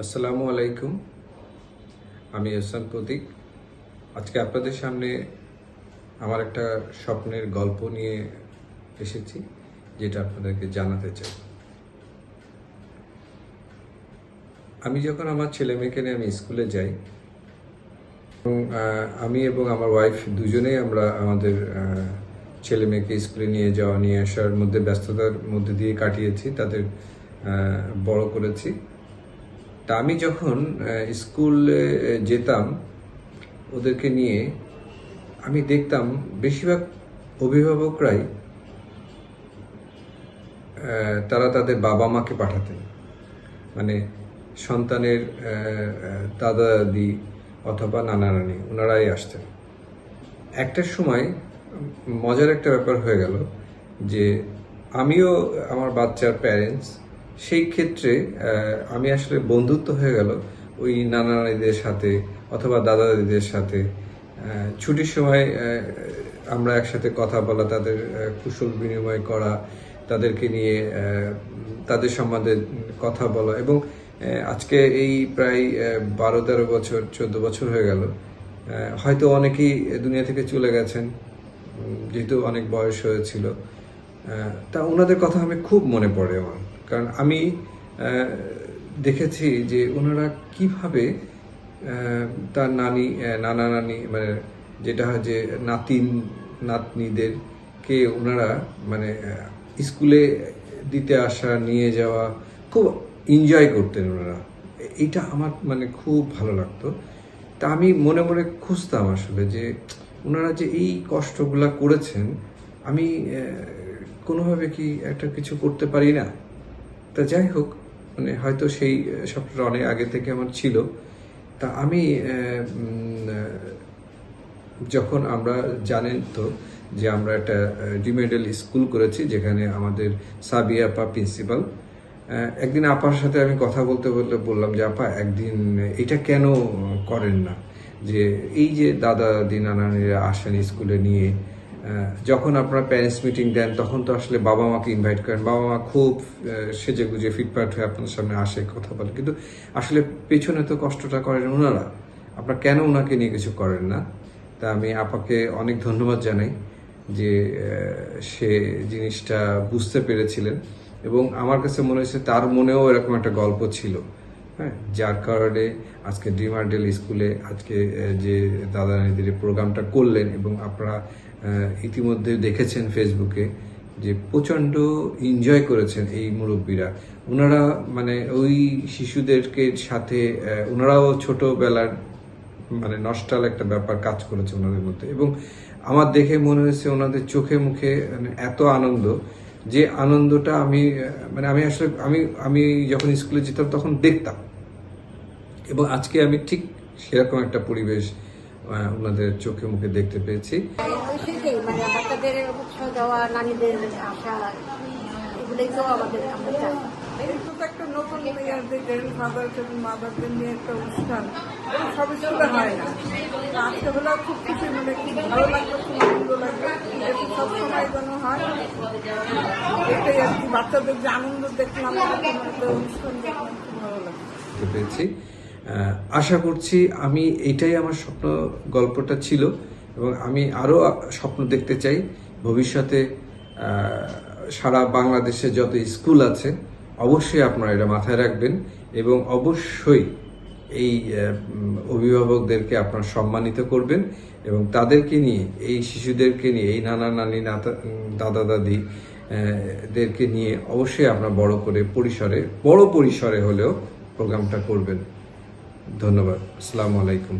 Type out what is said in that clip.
আসসালামু আলাইকুম। আমি এহসান প্রতীক। আজকে আপনাদের সামনে আমার একটা স্বপ্নের গল্প নিয়ে এসেছি, যেটা আপনাদেরকে জানাতে চাই। আমি যখন আমার ছেলে মেয়েকে নিয়ে আমি স্কুলে যাই, এবং আমি এবং আমার ওয়াইফ দুজনেই আমরা আমাদের ছেলে মেয়েকে স্কুলে নিয়ে যাওয়া নিয়ে আসার মধ্যে ব্যস্ততার মধ্যে দিয়ে কাটিয়েছি, তাদের বড় করেছি। তা আমি যখন স্কুলে যেতাম ওদেরকে নিয়ে, আমি দেখতাম বেশিরভাগ অভিভাবকরাই তারা তাদের বাবা মাকে পাঠাতেন, মানে সন্তানের দাদা দাদি অথবা নানা নানি ওনারাই আসতেন। একটা সময় মজার একটা ব্যাপার হয়ে গেল যে আমিও আমার বাচ্চার প্যারেন্টস, সেই ক্ষেত্রে আমি আসলে বন্ধুত্ব হয়ে গেল ওই নানা নানিদের সাথে অথবা দাদা দাদিদের সাথে। ছুটির সময় আমরা একসাথে কথা বলা, তাদের কুশল বিনিময় করা, তাদেরকে নিয়ে তাদের সম্বন্ধে কথা বলা। এবং আজকে এই প্রায় 12-13 বছর 14 বছর হয়ে গেল, হয়তো অনেকেই দুনিয়া থেকে চলে গেছেন, যেহেতু অনেক বয়স হয়েছিল। তা ওনাদের কথা আমি খুব মনে পড়ে আমার, কারণ আমি দেখেছি যে ওনারা কিভাবে তার নানা নানি, মানে যেটা হয় যে নাতিন নাতনিদেরকে ওনারা মানে স্কুলে দিতে আসা, নিয়ে যাওয়া খুব এনজয় করতেন ওনারা। এটা আমার মানে খুব ভালো লাগতো। তা আমি মনে মনে খুঁজতাম আসলে যে ওনারা যে এই কষ্টগুলা করেছেন, আমি কোনোভাবে কি একটা কিছু করতে পারি না। তা যাই হোক, মানে হয়তো সেই স্বপ্নটা অনেক আগে থেকে আমার ছিল। তা আমি যখন আমরা জানেন তো যে আমরা একটা রিমেডিয়াল স্কুল করেছি, যেখানে আমাদের সাবিয়া আপা প্রিন্সিপাল। একদিন আপার সাথে আমি কথা বলতে বললাম যে আপা, একদিন এটা কেন করেন না, যে এই যে দাদা দাদি নানানিরা আসেন স্কুলে নিয়ে, যখন আপনারা প্যারেন্টস মিটিং দেন তখন তো আসলে বাবা মাকে ইনভাইট করেন, বাবা মা খুব সেজে গুজে ফিটফাট হয়ে আপনাদের সামনে আসে, কথা বলে, কিন্তু আসলে পেছনে তো কষ্টটা করেন ওনারা। আপনারা কেন ওনাকে নিয়ে কিছু করেন না? তা আমি আপাকে অনেক ধন্যবাদ জানাই যে সে জিনিসটা বুঝতে পেরেছিলেন, এবং আমার কাছে মনে হয়েছে তার মনেও এরকম একটা গল্প ছিল। হ্যাঁ, যার কারণে আজকে রিমেডিয়াল স্কুলে আজকে যে দাদা নানিদের প্রোগ্রামটা করলেন, এবং আপনারা ইতিমধ্যে দেখেছেন ফেসবুকে যে প্রচণ্ড এনজয় করেছেন এই মুরব্বীরা। ওনারা মানে ওই শিশুদেরকে সাথে ওনারাও ছোটবেলার মানে নস্টাল একটা ব্যাপার কাজ করেছে ওনাদের মধ্যে, এবং আমার দেখে মনে হয়েছে ওনাদের চোখে মুখে মানে এত আনন্দ, যে আনন্দটা আমি মানে আমি আসলে আমি যখন স্কুলে যেতাম তখন দেখতাম, এবং আজকে আমি ঠিক সেরকম একটা পরিবেশ ওনাদের চোখে মুখে দেখতে পেয়েছি। সেটাই মানে বাচ্চাদের উৎসাহ দেওয়া, নারীদের আশা, এগুলোই তো আমরা চাই। একটা নতুন মাদারদের নিয়ে একটা অনুষ্ঠান সব স্কুলে হয় না। আজকে হলে খুব খুশি, মানে খুব ভালো লাগবে, খুব আনন্দ লাগবে, এটি সবসময় যেন হয়। এটাই আর কি, বাচ্চাদের যে আনন্দ দেখলাম, অনুষ্ঠান দেখলাম, খুব ভালো লাগবে পেয়েছি। আশা করছি আমি এটাই আমার স্বপ্ন গল্পটা ছিল, এবং আমি আরও স্বপ্ন দেখতে চাই ভবিষ্যতে। সারা বাংলাদেশে যত স্কুল আছে অবশ্যই আপনারা এটা মাথায় রাখবেন, এবং অবশ্যই এই অভিভাবকদেরকে আপনারা সম্মানিত করবেন, এবং তাদেরকে নিয়ে, এই শিশুদেরকে নিয়ে, এই নানা নানি দাদা দাদি দেরকে নিয়ে অবশ্যই আপনারা বড় পরিসরে হলেও প্রোগ্রামটা করবেন। ধন্যবাদ। আসসালামু আলাইকুম।